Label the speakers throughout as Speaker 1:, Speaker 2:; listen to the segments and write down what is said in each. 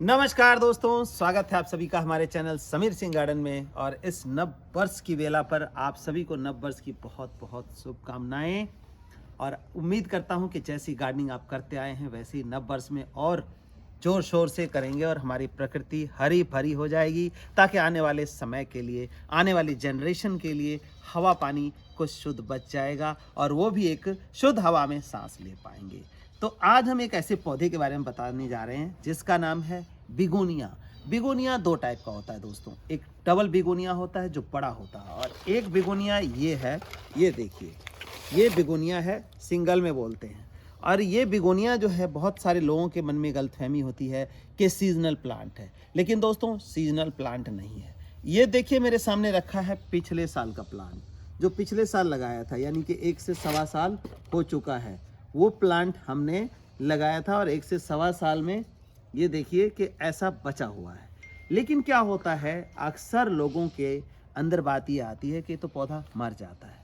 Speaker 1: नमस्कार दोस्तों, स्वागत है आप सभी का हमारे चैनल समीर सिंह गार्डन में। और इस नव वर्ष की वेला पर आप सभी को नव वर्ष की बहुत बहुत शुभकामनाएं। और उम्मीद करता हूं कि जैसी गार्डनिंग आप करते आए हैं वैसे ही नव वर्ष में और जोर शोर से करेंगे और हमारी प्रकृति हरी भरी हो जाएगी, ताकि आने वाले समय के लिए, आने वाली जनरेशन के लिए हवा पानी कुछ शुद्ध बच जाएगा और वो भी एक शुद्ध हवा में सांस ले पाएंगे। तो आज हम एक ऐसे पौधे के बारे में बताने जा रहे हैं जिसका नाम है बिगोनिया। बिगोनिया दो टाइप का होता है दोस्तों, एक डबल बिगोनिया होता है जो बड़ा होता है, और एक बिगोनिया ये है, ये देखिए, ये बिगोनिया है, सिंगल में बोलते हैं। और ये बिगोनिया जो है, बहुत सारे लोगों के मन में गलतफहमी होती है कि सीजनल प्लांट है, लेकिन दोस्तों सीजनल प्लांट नहीं है। ये देखिए मेरे सामने रखा है पिछले साल का प्लांट, जो पिछले साल लगाया था, यानी कि 1 से सवा साल हो चुका है। वो प्लांट हमने लगाया था और 1 से सवा साल में ये देखिए कि ऐसा बचा हुआ है। लेकिन क्या होता है, अक्सर लोगों के अंदर बात ये आती है कि तो पौधा मर जाता है।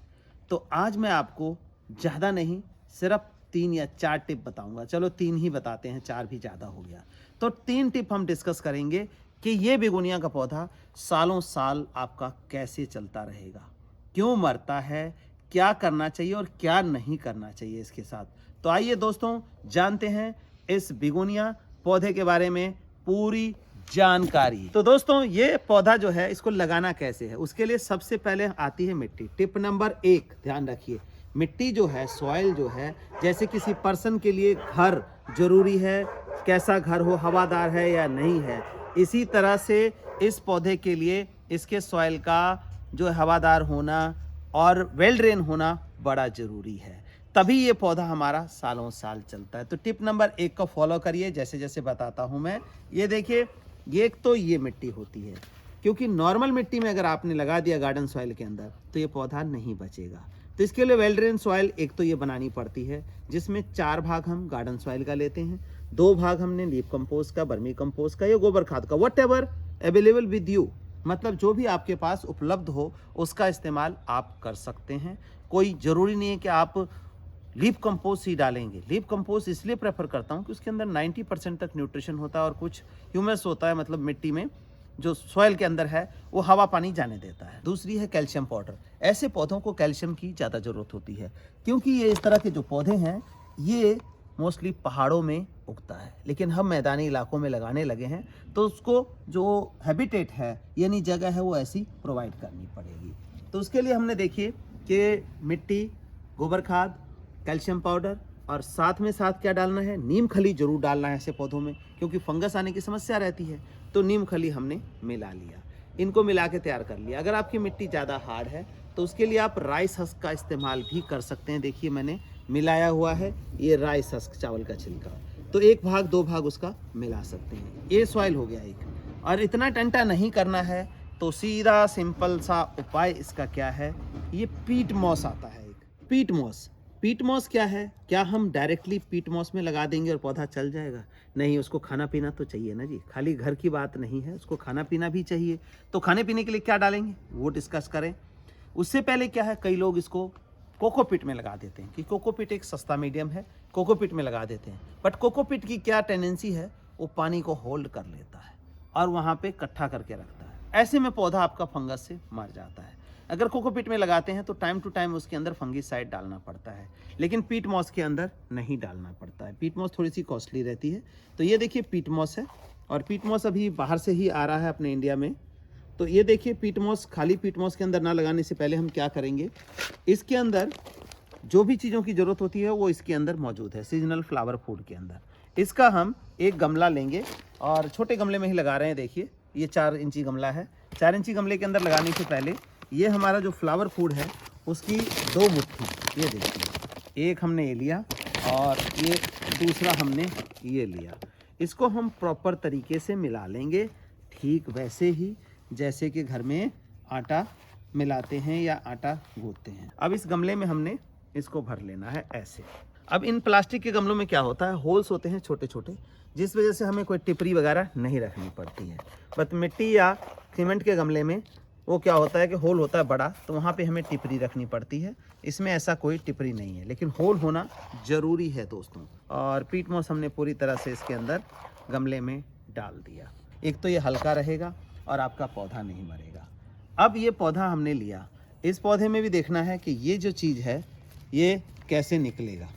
Speaker 1: तो आज मैं आपको ज़्यादा नहीं, सिर्फ 3 या 4 टिप बताऊंगा। चलो 3 ही बताते हैं, 4 भी ज़्यादा हो गया। तो 3 टिप हम डिस्कस करेंगे कि ये बेगोनिया का पौधा सालों साल आपका कैसे चलता रहेगा, क्यों मरता है, क्या करना चाहिए और क्या नहीं करना चाहिए इसके साथ। तो आइए दोस्तों जानते हैं इस बिगोनिया पौधे के बारे में पूरी जानकारी। तो दोस्तों ये पौधा जो है, इसको लगाना कैसे है, उसके लिए सबसे पहले आती है मिट्टी। टिप नंबर 1 ध्यान रखिए, मिट्टी जो है, सॉइल जो है, जैसे किसी पर्सन के लिए घर जरूरी है, कैसा घर हो, हवादार है या नहीं है, इसी तरह से इस पौधे के लिए इसके सॉइल का जो हवादार होना और वेल ड्रेन होना बड़ा जरूरी है, तभी ये पौधा हमारा सालों साल चलता है। तो टिप नंबर 1 को फॉलो करिए जैसे जैसे बताता हूं मैं। ये देखिए, ये एक तो ये मिट्टी होती है, क्योंकि नॉर्मल मिट्टी में अगर आपने लगा दिया गार्डन सॉइल के अंदर तो ये पौधा नहीं बचेगा। तो इसके लिए वेल ड्रेन सॉइल एक तो ये बनानी पड़ती है, जिसमें 4 भाग हम गार्डन सॉइल का लेते हैं, 2 भाग हमने लीफ कंपोस्ट का, वर्मी कंपोस्ट का या गोबर खाद का, what ever available with you, मतलब जो भी आपके पास उपलब्ध हो उसका इस्तेमाल आप कर सकते हैं। कोई ज़रूरी नहीं है कि आप लीफ कंपोस्ट ही डालेंगे। लीफ कंपोस्ट इसलिए प्रेफर करता हूँ कि उसके अंदर 90% तक न्यूट्रिशन होता है और कुछ ह्यूमस होता है, मतलब मिट्टी में जो सॉइल के अंदर है वो हवा पानी जाने देता है। दूसरी है कैल्शियम पाउडर। ऐसे पौधों को कैल्शियम की ज़्यादा ज़रूरत होती है, क्योंकि ये इस तरह के जो पौधे हैं ये मोस्टली पहाड़ों में उगता है, लेकिन हम मैदानी इलाकों में लगाने लगे हैं, तो उसको जो हैबिटेट है यानी जगह है वो ऐसी प्रोवाइड करनी पड़ेगी। तो उसके लिए हमने देखिए कि मिट्टी, गोबर खाद, कैल्शियम पाउडर और साथ में साथ क्या डालना है, नीम खली जरूर डालना है ऐसे पौधों में, क्योंकि फंगस आने की समस्या रहती है। तो नीम खली हमने मिला लिया, इनको मिला के तैयार कर लिया। अगर आपकी मिट्टी ज़्यादा हार्ड है तो उसके लिए आप राइस हस्क का इस्तेमाल भी कर सकते हैं। देखिए मैंने मिलाया हुआ है, ये राइस हस्क, चावल का छिलका, तो 1 भाग 2 भाग उसका मिला सकते हैं। ये सॉइल हो गया एक। और इतना टंटा नहीं करना है तो सीधा सिंपल सा उपाय इसका क्या है, ये पीट मॉस आता है एक, पीट मॉस। पीट मॉस क्या है, क्या हम डायरेक्टली पीट मॉस में लगा देंगे और पौधा चल जाएगा? नहीं, उसको खाना पीना तो चाहिए ना जी, खाली घर की बात नहीं है, उसको खाना पीना भी चाहिए। तो खाने पीने के लिए क्या डालेंगे वो डिस्कस करें। उससे पहले क्या है, कई लोग इसको कोकोपीट में लगा देते हैं कि कोकोपीट एक सस्ता मीडियम है, कोकोपीट में लगा देते हैं। बट कोकोपीट की क्या टेंडेंसी है, वो पानी को होल्ड कर लेता है और वहाँ पे इकट्ठा करके रखता है। ऐसे में पौधा आपका फंगस से मर जाता है। अगर कोकोपीट में लगाते हैं तो टाइम टू टाइम उसके अंदर फंगीसाइड डालना पड़ता है, लेकिन पीट मॉस के अंदर नहीं डालना पड़ता है। पीट मॉस थोड़ी सी कॉस्टली रहती है। तो ये देखिए पीट मॉस है, और पीट मॉस अभी बाहर से ही आ रहा है अपने इंडिया में। तो ये देखिए पीट मॉस, खाली पीट मॉस के अंदर ना लगाने से पहले हम क्या करेंगे, इसके अंदर जो भी चीज़ों की ज़रूरत होती है वो इसके अंदर मौजूद है, सीजनल फ्लावर फूड के अंदर। इसका हम एक गमला लेंगे और छोटे गमले में ही लगा रहे हैं। देखिए ये 4 इंची गमला है। 4 इंची गमले के अंदर लगाने से पहले ये हमारा जो फ्लावर फूड है उसकी 2 मुट्ठी, ये देखिए, एक हमने ये लिया और ये दूसरा हमने ये लिया। इसको हम प्रॉपर तरीके से मिला लेंगे, ठीक वैसे ही जैसे कि घर में आटा मिलाते हैं या आटा गूंथते हैं। अब इस गमले में हमने इसको भर लेना है ऐसे। अब इन प्लास्टिक के गमलों में क्या होता है, होल्स होते हैं छोटे छोटे, जिस वजह से हमें कोई टिपरी वगैरह नहीं रखनी पड़ती है। बट मिट्टी या सीमेंट के गमले में वो क्या होता है कि होल होता है बड़ा, तो वहाँ पे हमें टिपरी रखनी पड़ती है। इसमें ऐसा कोई टिपरी नहीं है, लेकिन होल होना ज़रूरी है दोस्तों। और पीट मॉस हमने पूरी तरह से इसके अंदर गमले में डाल दिया। एक तो ये हल्का रहेगा और आपका पौधा नहीं मरेगा। अब ये पौधा हमने लिया, इस पौधे में भी देखना है कि ये जो चीज़ है ये कैसे निकलेगा,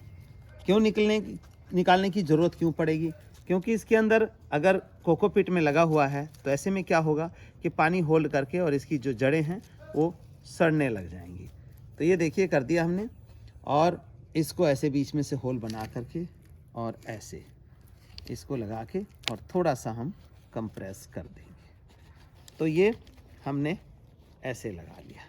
Speaker 1: क्यों निकालने की ज़रूरत क्यों पड़ेगी, क्योंकि इसके अंदर अगर कोकोपीट में लगा हुआ है तो ऐसे में क्या होगा कि पानी होल्ड करके और इसकी जो जड़ें हैं वो सड़ने लग जाएंगी। तो ये देखिए कर दिया हमने, और इसको ऐसे बीच में से होल बना करके और ऐसे इसको लगा के और थोड़ा सा हम कंप्रेस कर देंगे। तो ये हमने ऐसे लगा लिया,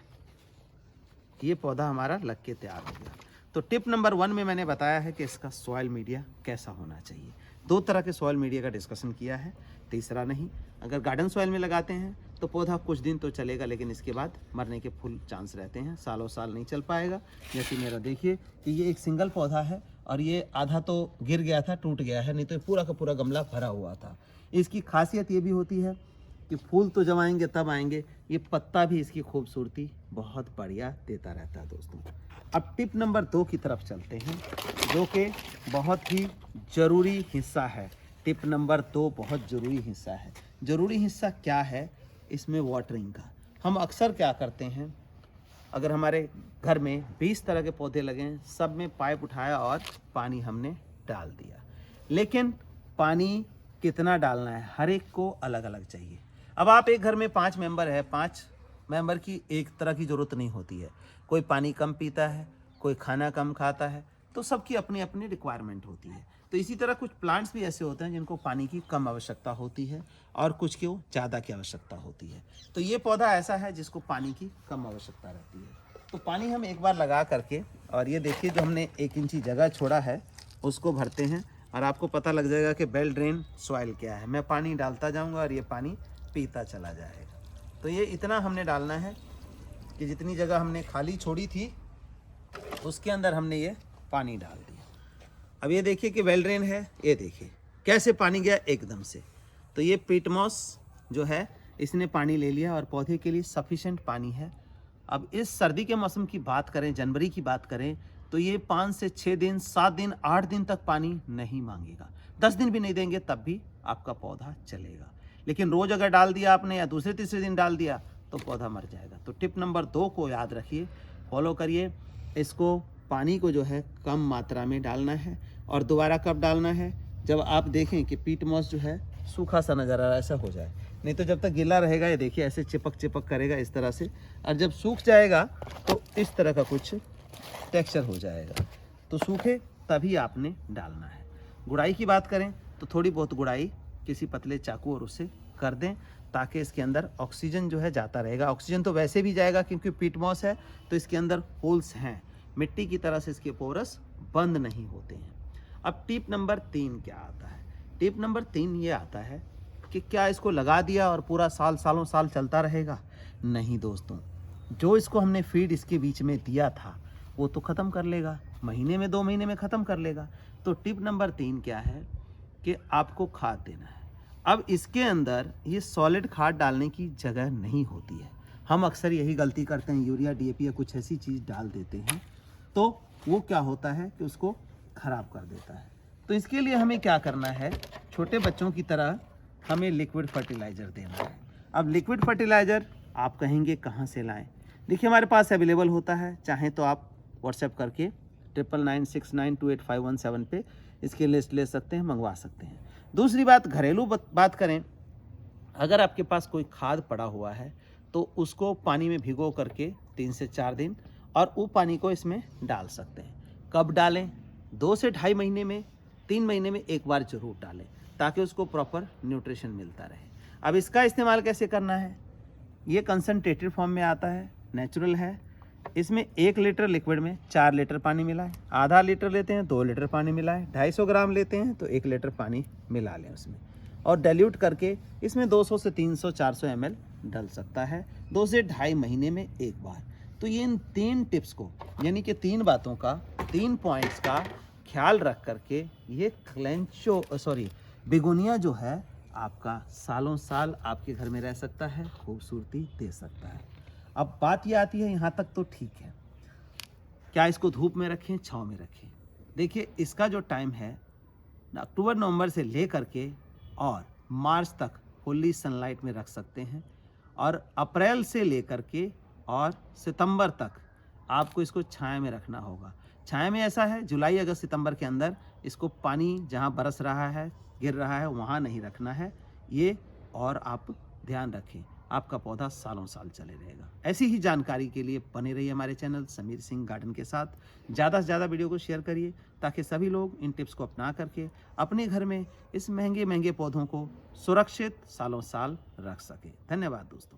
Speaker 1: ये पौधा हमारा लग के तैयार हो गया। तो टिप नंबर 1 में मैंने बताया है कि इसका सॉइल मीडिया कैसा होना चाहिए। 2 तरह के सॉइल मीडिया का डिस्कशन किया है, तीसरा नहीं। अगर गार्डन सॉइल में लगाते हैं तो पौधा कुछ दिन तो चलेगा, लेकिन इसके बाद मरने के फुल चांस रहते हैं, सालों साल नहीं चल पाएगा। जैसे मेरा देखिए कि ये एक सिंगल पौधा है और ये आधा तो गिर गया था, टूट गया है, नहीं तो पूरा का पूरा गमला भरा हुआ था। इसकी खासियत ये भी होती है कि फूल तो जब आएंगे तब आएंगे, ये पत्ता भी इसकी खूबसूरती बहुत बढ़िया देता रहता है दोस्तों। अब टिप नंबर 2 की तरफ चलते हैं, जो कि बहुत ही ज़रूरी हिस्सा है। टिप नंबर 2 बहुत ज़रूरी हिस्सा है। ज़रूरी हिस्सा क्या है इसमें? वाटरिंग का। हम अक्सर क्या करते हैं, अगर हमारे घर में 20 तरह के पौधे लगे हैं, सब में पाइप उठाया और पानी हमने डाल दिया, लेकिन पानी कितना डालना है हर एक को अलग अलग चाहिए। अब आप एक घर में 5 मेंबर है, 5 मेंबर की एक तरह की ज़रूरत नहीं होती है। कोई पानी कम पीता है, कोई खाना कम खाता है, तो सबकी अपनी अपनी रिक्वायरमेंट होती है। तो इसी तरह कुछ प्लांट्स भी ऐसे होते हैं जिनको पानी की कम आवश्यकता होती है और कुछ को ज़्यादा की आवश्यकता होती है। तो ये पौधा ऐसा है जिसको पानी की कम आवश्यकता रहती है। तो पानी हम एक बार लगा करके, और ये देखिए जो हमने 1 इंची जगह छोड़ा है उसको भरते हैं, और आपको पता लग जाएगा कि बेल ड्रेन सॉइल क्या है। मैं पानी डालता जाऊँगा और ये पानी पीता चला जाएगा। तो ये इतना हमने डालना है कि जितनी जगह हमने खाली छोड़ी थी उसके अंदर हमने ये पानी डाल दिया। अब ये देखिए कि वेल ड्रेन है, ये देखिए कैसे पानी गया एकदम से। तो ये पीटमॉस जो है इसने पानी ले लिया और पौधे के लिए सफिशेंट पानी है। अब इस सर्दी के मौसम की बात करें, जनवरी की बात करें, तो ये 5 से 6 दिन, 7 दिन, 8 दिन तक पानी नहीं मांगेगा। 10 दिन भी नहीं देंगे तब भी आपका पौधा चलेगा। लेकिन रोज़ अगर डाल दिया आपने या दूसरे तीसरे दिन डाल दिया तो पौधा मर जाएगा। तो टिप नंबर 2 को याद रखिए, फॉलो करिए। इसको पानी को जो है कम मात्रा में डालना है, और दोबारा कब डालना है? जब आप देखें कि पीट मॉस जो है सूखा सा नज़र आ रहा है, ऐसा हो जाए। नहीं तो जब तक गीला रहेगा ये देखिए ऐसे चिपक चिपक करेगा इस तरह से, और जब सूख जाएगा तो इस तरह का कुछ टेक्सचर हो जाएगा। तो सूखे तभी आपने डालना है। गुड़ाई की बात करें तो थोड़ी बहुत गुड़ाई किसी पतले चाकू और उससे कर दें, ताकि इसके अंदर ऑक्सीजन जो है जाता रहेगा। ऑक्सीजन तो वैसे भी जाएगा क्योंकि पीट मॉस है तो इसके अंदर होल्स हैं, मिट्टी की तरह से इसके पोरस बंद नहीं होते हैं। अब टिप नंबर 3 क्या आता है? टिप नंबर 3 ये आता है कि क्या इसको लगा दिया और पूरा साल सालों साल चलता रहेगा? नहीं दोस्तों, जो इसको हमने फीड इसके बीच में दिया था वो तो ख़त्म कर लेगा, महीने में 2 महीने में ख़त्म कर लेगा। तो टिप नंबर 3 क्या है कि आपको खाद देना है। अब इसके अंदर ये सॉलिड खाद डालने की जगह नहीं होती है। हम अक्सर यही गलती करते हैं, यूरिया, DAP या कुछ ऐसी चीज़ डाल देते हैं, तो वो क्या होता है कि उसको ख़राब कर देता है। तो इसके लिए हमें क्या करना है, छोटे बच्चों की तरह हमें लिक्विड फर्टिलाइज़र देना है। अब लिक्विड फर्टिलाइज़र आप कहेंगे कहाँ से लाएं? देखिए हमारे पास अवेलेबल होता है, चाहें तो आप व्हाट्सएप करके 9996928517 पे इसकी लिस्ट ले सकते हैं, मंगवा सकते हैं। दूसरी बात, घरेलू बात करें, अगर आपके पास कोई खाद पड़ा हुआ है तो उसको पानी में भिगो करके 3 से 4 दिन, और वो पानी को इसमें डाल सकते हैं। कब डालें? 2 से 2.5 महीने में, 3 महीने में एक बार जरूर डालें, ताकि उसको प्रॉपर न्यूट्रिशन मिलता रहे। अब इसका इस्तेमाल कैसे करना है? ये कंसनट्रेटेड फॉर्म में आता है, नेचुरल है। इसमें 1 लीटर लिक्विड में 4 लीटर पानी मिलाएं। आधा लीटर लेते हैं 2 लीटर पानी मिलाएं। 250 ग्राम लेते हैं तो 1 लीटर पानी मिला लें उसमें, और डाइल्यूट करके इसमें 200 से 300 400 ml डल सकता है 2 से 2.5 महीने में एक बार। तो ये इन 3 टिप्स को, यानी कि 3 बातों का, 3 पॉइंट्स का ख्याल रख करके ये बिगोनिया जो है आपका सालों साल आपके घर में रह सकता है, खूबसूरती दे सकता है। अब बात ये आती है, यहाँ तक तो ठीक है, क्या इसको धूप में रखें, छांव में रखें? देखिए इसका जो टाइम है अक्टूबर नवंबर से ले करके और मार्च तक फुल्ली सनलाइट में रख सकते हैं और अप्रैल से लेकर के और सितंबर तक आपको इसको छाया में रखना होगा। छाया में ऐसा है जुलाई अगस्त सितंबर के अंदर इसको पानी जहाँ बरस रहा है गिर रहा है वहाँ नहीं रखना है ये, और आप ध्यान रखें आपका पौधा सालों साल चले रहेगा। ऐसी ही जानकारी के लिए बने रहिए हमारे चैनल समीर सिंह गार्डन के साथ। ज़्यादा से ज़्यादा वीडियो को शेयर करिए ताकि सभी लोग इन टिप्स को अपना करके अपने घर में इस महंगे महंगे पौधों को सुरक्षित सालों साल रख सके। धन्यवाद दोस्तों।